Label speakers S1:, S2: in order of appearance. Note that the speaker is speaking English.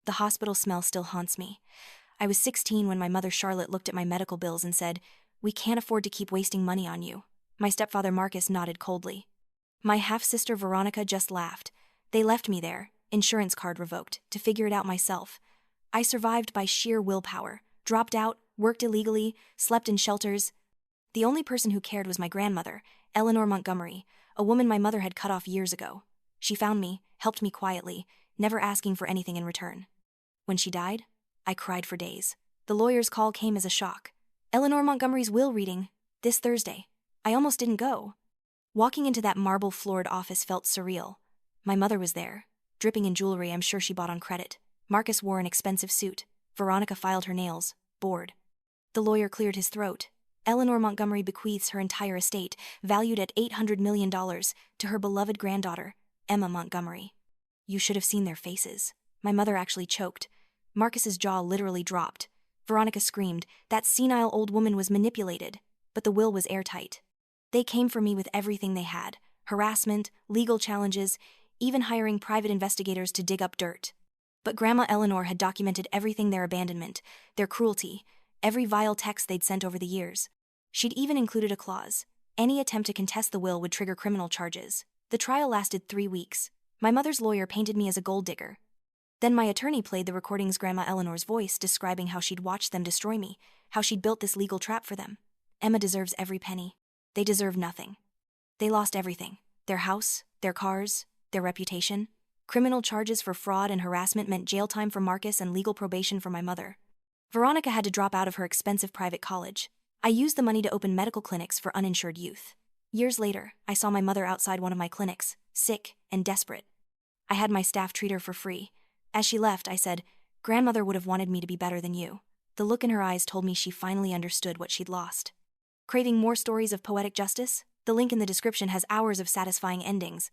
S1: The hospital smell still haunts me. I was 16 when my mother Charlotte looked at my medical bills and said, "We can't afford to keep wasting money on you." My stepfather Marcus nodded coldly. My half-sister Veronica just laughed. They left me there, insurance card revoked, to figure it out myself. I survived by sheer willpower, dropped out, worked illegally, slept in shelters. The only person who cared was my grandmother, Eleanor Montgomery, a woman my mother had cut off years ago. She found me, helped me quietly, never asking for anything in return. When she died, I cried for days. The lawyer's call came as a shock. Eleanor Montgomery's will reading, this Thursday. I almost didn't go. Walking into that marble-floored office felt surreal. My mother was there, dripping in jewelry I'm sure she bought on credit. Marcus wore an expensive suit. Veronica filed her nails, bored. The lawyer cleared his throat. Eleanor Montgomery bequeaths her entire estate, valued at $800 million, to her beloved granddaughter, Emma Montgomery. You should have seen their faces. My mother actually choked. Marcus's jaw literally dropped. Veronica screamed. That senile old woman was manipulated. But the will was airtight. They came for me with everything they had: harassment, legal challenges, even hiring private investigators to dig up dirt. But Grandma Eleanor had documented everything: their abandonment, their cruelty, every vile text they'd sent over the years. She'd even included a clause: any attempt to contest the will would trigger criminal charges. The trial lasted 3 weeks. My mother's lawyer painted me as a gold digger. Then my attorney played the recordings, Grandma Eleanor's voice describing how she'd watched them destroy me, how she'd built this legal trap for them. Emma deserves every penny. They deserve nothing. They lost everything: their house, their cars, their reputation. Criminal charges for fraud and harassment meant jail time for Marcus and legal probation for my mother. Veronica had to drop out of her expensive private college. I used the money to open medical clinics for uninsured youth. Years later, I saw my mother outside one of my clinics, sick and desperate. I had my staff treat her for free. As she left, I said, "Grandmother would have wanted me to be better than you." The look in her eyes told me she finally understood what she'd lost. Craving more stories of poetic justice? The link in the description has hours of satisfying endings.